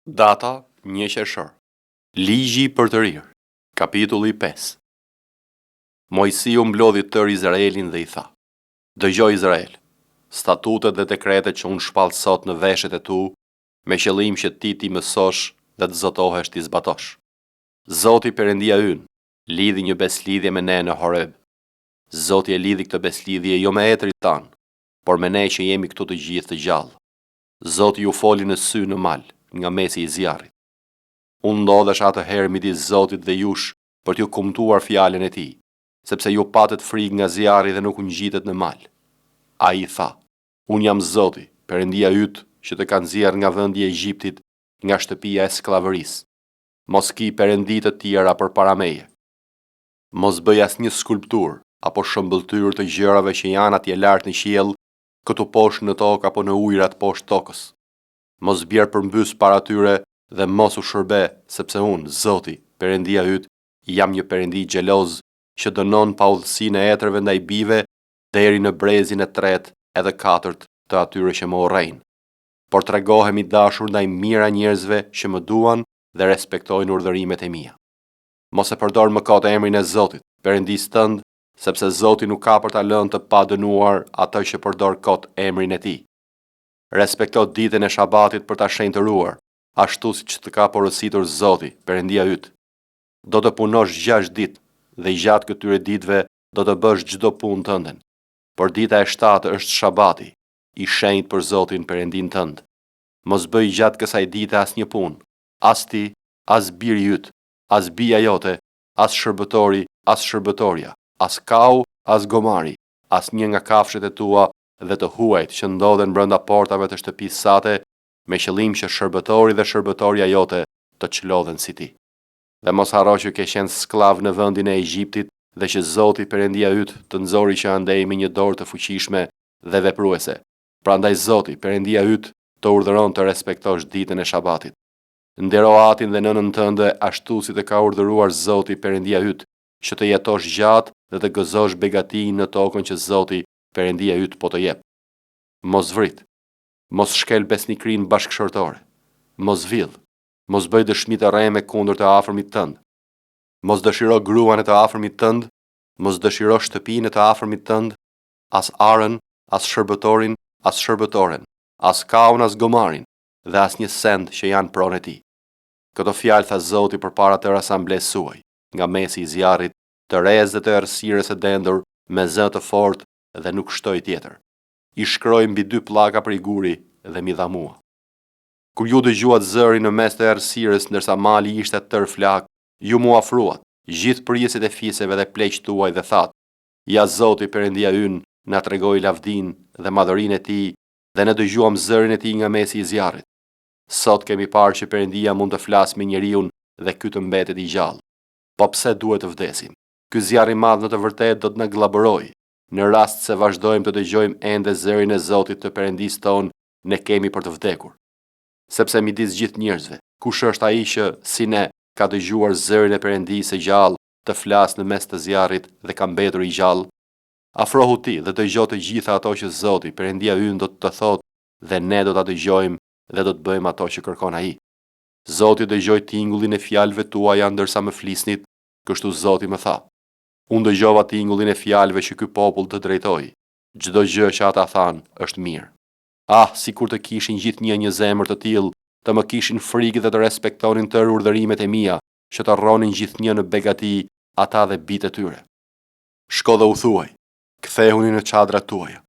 Data 1 qershor. Ligji për të rirë. Kapitulli 5. Mojsiu mblodhi tër Izraelin dhe i tha: Dëgjoj Izrael, statutet dhe dekretet që unë shpall sot në veshët e tu, me qëllim që ti mësosh dhe të zotohesh ti zbatosh. Zoti Perëndia ynë lidhi një beslidhje me ne në Horeb. Zoti e lidhi këtë beslidhje jo me etrit tan, por me ne që jemi këtu të gjithë të gjallë. Zoti ju foli në sy në mal, nga mesi i zjarrit. Unë ndodhesh atëherë midis Zotit dhe jush për t'ju kumtuar fjalën e tij, sepse ju patët frikë nga zjarri dhe nuk u ngjitet në mal. Ai tha: Unë jam Zoti, Perëndia yt, që të ka nxjerrë nga vendi i Egjiptit, nga shtëpia e sklavërisë. Mos ki perëndi të tjera përpara meje. Mos bëj asnjë skulpturë apo shëmbëltyrë të gjërave që janë atje lart në qiell, këtu poshtë në tokë apo në ujërat poshtë tokës. Mos bjerë përmbys para tyre dhe mos u shërbe, sepse unë, Zoti, Perëndia yt, jam një Perëndi xheloz që dënon pa udhësinë e etërve ndaj bijve deri në brezin e tretë edhe katërt të atyre që më urrejnë. Por tregohemi dashur ndaj mira njerëzve që më duan dhe respektojnë urdhërimet e mia. Mos e përdor mëkat emrin e Zotit, Perëndisë tënd, sepse Zoti nuk ka për ta lënë të pa dënuar atë që përdor kot emrin e tij. Respekto ditën e shabatit për ta shenjtëruar, ashtu siç të ka porositur Zoti, Perëndia yt. Do të punosh 6 ditë dhe gjatë këtyre ditëve do të bësh çdo punë tënde. Por dita e 7 është shabati, i shenjtë për Zotin Perëndin tënd. Mos bëj gjatë kësaj dite asnjë punë, as ti, as biri yt, as bija jote, as shërbëtori, as shërbëtoria, as kau, as gomari, as një nga kafshët e tua dhe të huajt që ndodhen brenda portave të shtëpisë sate, me qëllim që shërbëtori dhe shërbëtoria jote të çlodhen si ti. Dhe mos harro që ke qenë sklav në vendin e Egjiptit dhe që Zoti Perëndia yt të nxori që andej me një dorë të fuqishme dhe vepruese. Prandaj Zoti Perëndia yt të urdhëron të respektosh ditën e shabatit. Ndero atin dhe nënën tënde ashtu si të ka urdhëruar Zoti Perëndia yt, që të jetosh gjatë dhe të gëzosh begatin në tokën që Zoti Perëndia yt po të jep. Mos vrit, mos shkel besnikrin bashkëshortore, mos vill, mos bëj dëshmi të rreme kundër të afërmit tënd. Mos dëshiro gruan e të afërmit tënd, mos dëshiro shtëpinë e të afërmit tënd, as arën, as shërbëtorin, as shërbëtoren, as kaun, as gomarin, dhe as një send që janë pronë e tij. Këto fjalë tha Zoti përpara të asamblesë suaj, nga mesi i zjarrit, të rrezë dhe të errësirës së dendur, me zë të fortë dhe nuk shtoi tjetër. I shkroi mbi 2 pllaka prej guri dhe mi dha mua. Kur ju dëgjuat zërin në mes të errësirës ndërsa mali ishte tër flak, ju mu afruat, gjithë prjesit e fiseve dhe pleqt tuaj dhe thatë: Ja Zoti Perëndia ynë na tregoi lavdin dhe madhërinë e tij dhe ne dëgjuam zërin e tij nga mesi i zjarrit. Sot kemi parë që Perëndia mund të flasë me njeriu dhe ky të mbetet i gjallë. Po pse duhet të vdesim? Ky zjarr i madh në të vërtetë do të na glabërojë. Në rast se vazhdojmë të dëgjojmë ende zërin e Zotit të Perëndisë tonë, ne kemi për të vdekur. Sepse midis gjithë njerëzve, kush është ai që, si ne, ka dëgjuar zërin e Perëndisë së gjallë të flasë në mes të zjarrit dhe ka mbetur i gjallë? Afrohu ti dhe dëgjoj të gjitha ato që Zoti Perëndia ynë do të thotë dhe ne do ta dëgjojmë dhe do të bëjmë ato që kërkon ai. Zoti dëgjoi tingullin e fjalëve tuaja ndërsa më flisnit, kështu Zoti më tha: Unë dëgjova tingullin e fjalëve që ky popull të drejtoi. Çdo gjë që ata thanë është mirë. Ah, sikur të kishin gjithnjë një zemër të tillë, të më kishin frikë dhe të respektonin tërë urdhërimet e mia, që të rronin gjithnjë në begati ata dhe bijtë e tyre. Shko dhe u thuaj: Kthehuni në çadrat tuaja.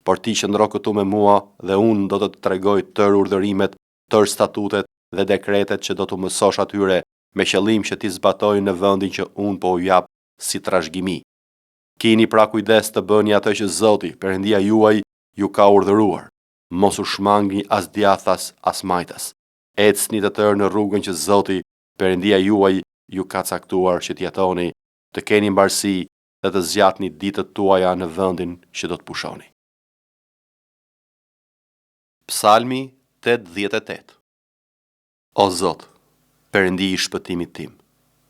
Por ti qëndro këtu me mua dhe unë do të të tregoj tërë urdhërimet, tërë statutet dhe dekretet që do të mësosh atyre, me qëllim që ti zbatojnë në vendin që unë po u jap si trashëgimi. Kini pra kujdes të bëni atë që Zoti, Perëndia juaj, ju ka urdhëruar. Mos u shmangni as djathtas as majtas. Ecni të tërë në rrugën që Zoti, Perëndia juaj, ju ka caktuar që t'jetoni, të keni mbarësi dhe të zgjatni ditët tuaja në vendin që do të pushoni. Psalmi 88. O Zot, Perëndi i shpëtimit tim,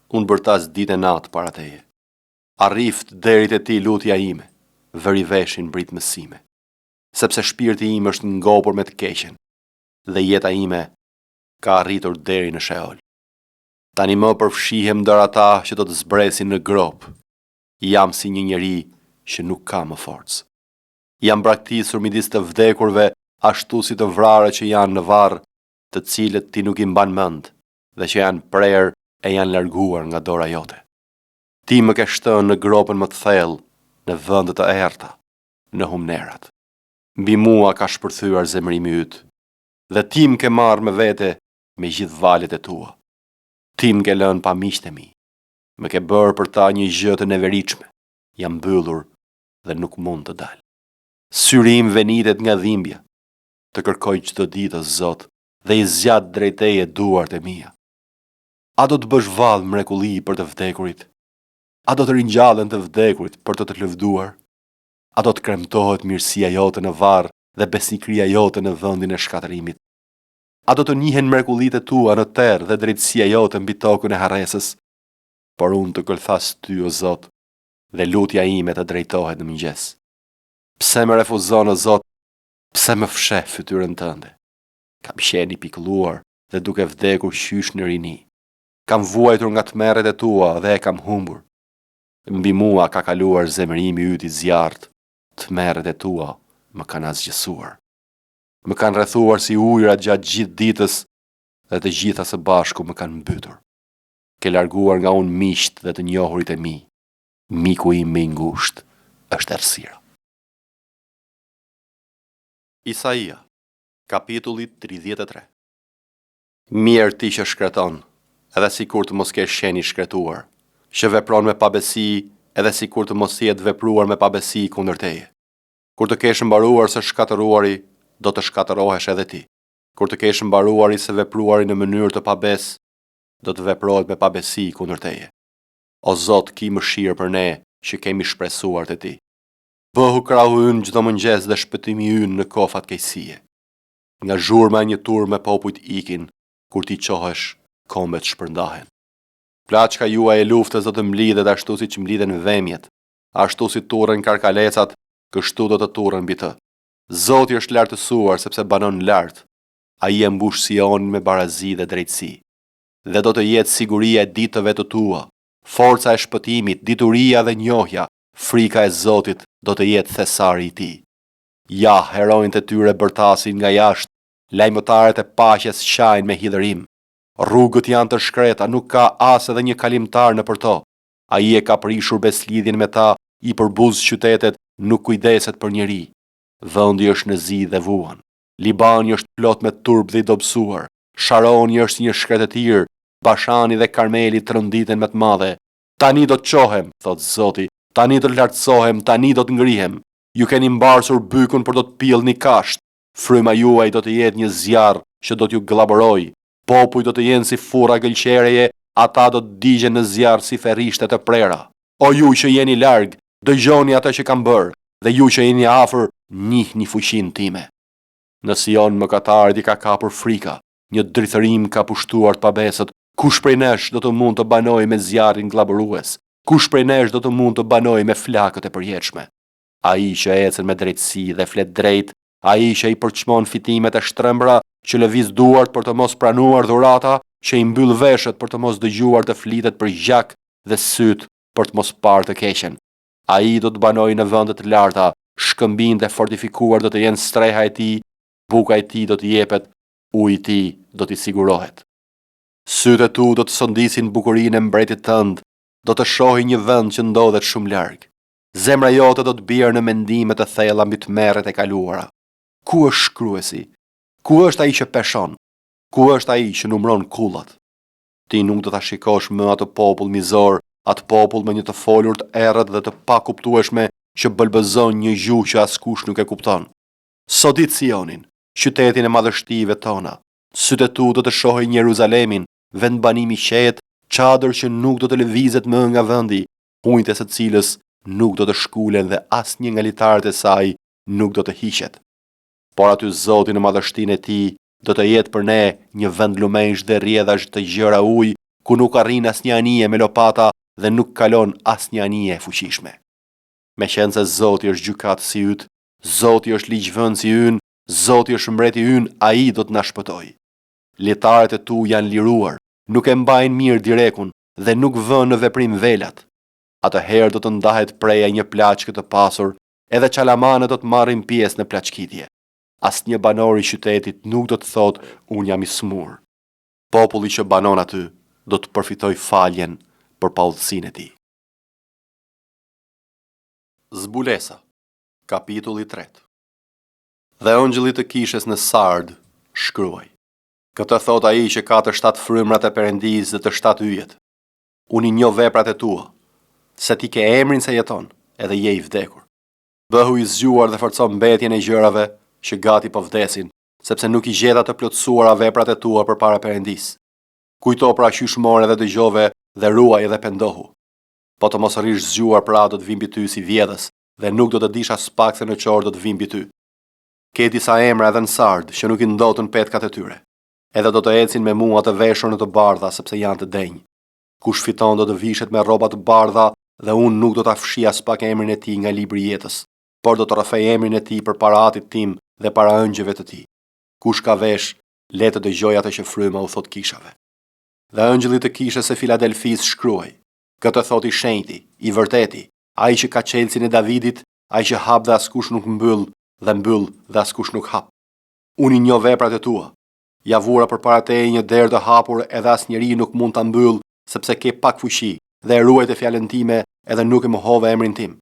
unë bërtas ditë e natë para teje. Arrift derit e ti lutja ime, vëri veshin britmësime, sepse shpirti im është ngopur me të keqen, dhe jeta ime ka arritur deri në Sheol. Tani më përfshihem ndër ata që do të zbresin në grop. Jam si një njeri që nuk ka më forcë. Jam braktisur midis të vdekurve, ashtu si të vrarë që janë në varr, të cilët ti nuk i mban mend dhe që janë prerë e janë larguar nga dora jote. Ti më ke shtënë në gropën më të thellë, në vende të errta, në humnerat. Mbi mua ka shpërthyer zemrimi yt, dhe ti më ke marrë me vete me gjithë valët e tua. Ti më ke lënë pa miqtë e mi. Më ke bërë për ta një gjë të neveritshme. Jam mbyllur dhe nuk mund të dal. Syri im venitet nga dhimbja. Të kërkoj çdo ditë, Zot, dhe i zgjat drejt teje duart e mia. A do të bësh vallë mrekulli për të vdekurit? A do të ringjallen të vdekurit për të të lëvduar? A do të kremtohet mirësia jote në varr dhe besnikëria jote në vendin e shkatërimit? A do të njihen mrekullitë tua në terr dhe drejtësia jote mbi tokën e harresës? Por unë të këllthas ty, o Zot, dhe lutja ime të drejtohet në mëngjes. Pse më refuzon, o Zot? Pse më fsheh fytyrën tënde? Kam qenë i pikëlluar dhe duke vdekur qysh në rini. Kam vuajtur nga tmerret e tua dhe e kam humbur. Mbi mua ka kaluar zemrimi yt i zjarrt, tmerret e tua më kanë asgjësuar. Më kanë rrethuar si ujëra gjatë gjithë ditës dhe të gjitha së bashku më kanë mbytur. Ke larguar nga unë miqt dhe të njohurit e mi. Miku im më i ngushtë është errësira. Isaia, kapitulli 33. Mirë ti që shkreton, edhe sikur të mos kesh qenë i shkretuar, që vepron me pabesi, edhe sikur të mos jetë vepruar me pabesi kundër teje. Kur të kesh mbaruar së shkatëruari, do të shkatërohesh edhe ti. Kur të kesh mbaruari së vepruari në mënyrë të pabes, do të veprohet me pabesi kundër teje. O Zot, ki mëshirë për ne që kemi shpresuar të ti. Bëhu krahu ynë çdo mëngjes dhe shpëtimi ynë në kofat keqësie. Nga zhurma e një turë me popujt ikin, kur ti qohesh, kombet shpërndahen. Plaçka juaj e luftës do të mblidhet ashtu si që mblidhen vemjet, ashtu si turren karkalecat, kështu do të turren mbi të. Zoti është lartësuar sepse banon lart. Ai e mbush Sionin me barazi dhe drejtësi. Dhe do të jetë siguria e ditëve të tua, forca e shpëtimit, dituria dhe njohja, frika e Zotit do të jetë thesari i tij. Ja, herojnë të tyre bërtasin nga jashtë, lajmëtarët e paqes shajnë me hidhërim. Rrugët janë të shkreta, nuk ka as edhe një kalimtar në për to. Ai e ka prishur beslidhjen me ta, i përbuz qytetet, nuk kujdeset për njeri. Vendi është në zi dhe vuan. Libani është plot me turp dhe i dobësuar. Sharoni është një shkretetir, Bashani dhe Karmeli të rënditen me të madhe. Tani do të qohem, thot Zoti, tani do të lartësohem, tani do të ngrihem. Ju keni mbarsur bykun për do të pillni kasht. Fryma juaj do të jetë një zjarr që do t'ju glaboroj. Popuj do të jenë si furra gëlqereje, ata do të digjen në zjarr si ferrishte të prera. O ju që jeni larg, dëgjoni atë që kam bërë, dhe ju që jeni afër, njihni fuqinë time. Në Sion mëkatarit i ka kapur frika, një drithërim ka pushtuar të pabesët. Kush prej nesh do të mund të banoj me zjarrin glaborues? Kush prej nesh do të mund të banoj me flakët e përjetshme? Ai që ecën me drejtësi dhe flet drejt, ai që i përçmon fitimet e shtrembra, që lëviz duart për të mos pranuar dhurata, që i mbyll veshët për të mos dëgjuar të flitet për gjak dhe syt për të mos parë të keqen. Ai do të banoj në vende të larta, shkëmbin dhe fortifikuar do të jenë streha e tij, buka e tij do të jepet, uji i tij do t'i sigurohet. Sytë e tu do të sondisin bukurinë e mbretit tënd, do të shohin një vend që ndodhet shumë larg. Zemra jote do të bjerë në mendime të thella mbi tmerret e kaluara. Ku është shkruesi? Ku është ai që peshon? Ku është ai që numron kullat? Ti nuk do ta shikosh më atë popull mizor, atë popull me një të folur të errët dhe të pakuptueshme që bëlbëzon një gjuhë që askush nuk e kupton. Sodit Sionin, qytetin e madhështive tona. Sytë e tu do të shohin Jeruzalemin, vend banimi qetë, çadër që nuk do të lëvizet më nga vendi, hujtë së cilës nuk do të shkulen dhe asnjë nga litarët e saj nuk do të hiqet. Por aty Zoti në madhështinë e tij do të jetë për ne një vend lumensh dhe rrjedhash të gjëra ujë, ku nuk arrin asnjë anije me lopata dhe nuk kalon asnjë anije e fuqishme. Meqense se Zoti është gjykatësi yt, Zoti është ligjvënësi ynë, Zoti është mbreti ynë, ai do të na shpëtojë. Letaret e tu janë liruar, nuk e mbajnë mirë direkun dhe nuk vënë në veprim velat. Atëherë do të ndahet preja një plaçke të pasur, edhe çalamanët do të marrin pjesë në plaçkitje. Asnjë banor i qytetit nuk do të thotë unë jam i smur. Populli që banon aty do të përfitoj faljen për paudhësinë e tij. Zbulesa, kapitulli 3. Dhe ëngjëlli të kishës në Sard shkruaj: Këtë thot ai që ka të 7 frymrat e Perëndisë dhe të 7 yjet. Unë i njoh veprat e tua, se ti ke emrin se jeton, edhe je i vdekur. Bëhu i zgjuar dhe forco mbetjen e gjërave që gati po vdesin, sepse nuk i gjeta të plotësuara veprat e tua përpara Perëndisë. Kujto pra qysh more dhe dëgjove dhe ruaj edhe pendohu. Po të mos rrish zgjuar pra do të vim mbi ty si vjedhës, dhe nuk do të dish as pak se në qorë do të vim mbi ty. Ke disa emra edhe në Sard që nuk i ndotën petkat e tyre. Edhe do të ecin me mua të veshur në të bardha sepse janë të denj. Kush fiton do të vishet me rroba të bardha dhe unë nuk do ta fshi as pak emrin e tij nga libri i jetës, por do të rrafej emrin e tij përpara Atit tim dhe para ëngjëve të tij. Kush ka vesh, le të dëgjojë atë që fryma u thot kishave. Dhe ëngjëlli të kishës së Filadelfisë shkruaj: Këtë thot i shenjti, i vërteti, ai që ka çelësin e Davidit, ai që hap dhe askush nuk mbyll, dhe mbyll dhe askush nuk hap. Unë i njoh veprat e tua. Ja vura përpara teje një derë të hapur edhe asnjëri nuk mund ta mbyll, sepse ke pak fuqi dhe e ruajt e fjalën time edhe nuk e mohove emrin tim.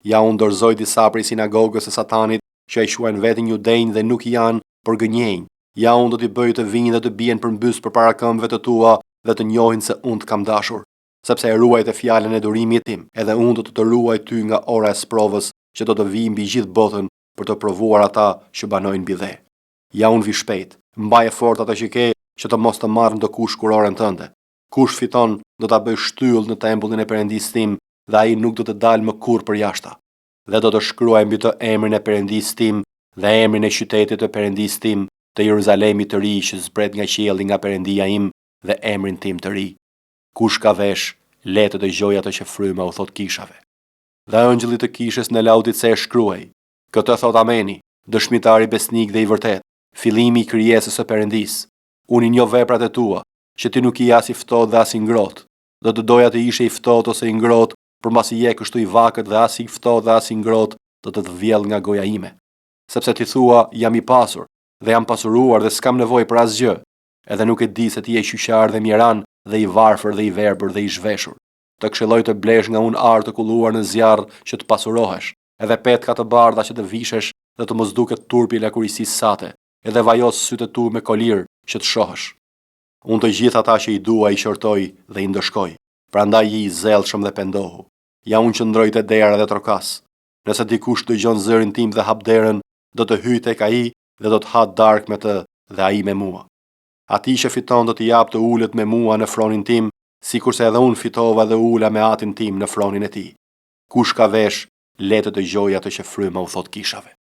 Ja unë dorëzoj disa prej sinagogës së Satanit që ai quajnë veten judejnë dhe nuk janë, por gënjejnë. Ja unë do t'i bëj të vinë dhe të bien përmbys përpara këmbëve të tua dhe të njohin se unë të kam dashur, sepse e ruajt e fjalën e durimit tim, edhe unë do të ruaj ty nga ora e sprovës që do të vijë mbi gjithë botën për të provuar ata që banojnë mbi dhe. Ja unë vi shpejt, mbaje fort ata që ke që të mos të marrën të kush kuroren tënde. Kush fiton do ta bëj shtyll në tempullin e Perëndisë tim dhe ai nuk do të dalë më kurrë për jashta. Dhe do të shkruaj mbi të emrin e Perëndisë tim dhe emrin e qytetit të Perëndisë tim, të Jeruzalemit të ri që zbret nga qielli nga Perëndia im dhe emrin tim të ri. Kush ka vesh, le të dëgjojë atë që fryma u thot kishave. Dhe ëngjëlli të kishës në Laodice shkruaj: Këtë thot Ameni, dëshmitari besnik dhe i vërtet, fillimi i krijesës së Perëndisë. Unë i njoh veprat e tua, që ti nuk i as i ftohtë dhe as i ngrohtë. Do të doja të ishe i ftohtë ose i ngrohtë, por mbas i je kështu i vakët dhe as i ftohtë dhe as i ngrohtë, do të vjell nga goja ime. Sepse ti thua, jam i pasur dhe jam pasuruar dhe s'kam nevojë për asgjë, edhe nuk e di se ti je qyqar dhe mjeran dhe i varfër dhe i verbër dhe i zhveshur. Të këshilloj të blesh nga unë arë të kulluar në zjarr që të pasurohesh, edhe petka të bardha që të vishesh dhe të mos duket turpi i lakurisisë sate, edhe vajos sytë tu me kolir që të shohësh. Unë të gjithë ata që i dua i qortoj dhe i ndëshkoj, prandaj je i zellshëm dhe pendohu. Ja unë qëndroj te dera dhe trokas. Nëse dikush dëgjon zërin tim dhe hap derën, do të hyj tek ai dhe do të ha darkë me të dhe ai me mua. Ati që fiton do t'i jap të ulët me mua në fronin tim, sikurse edhe unë fitova dhe ula me Atin tim në fronin e tij. Kush ka vesh, le të dëgjojë atë që fryma u thot kishave.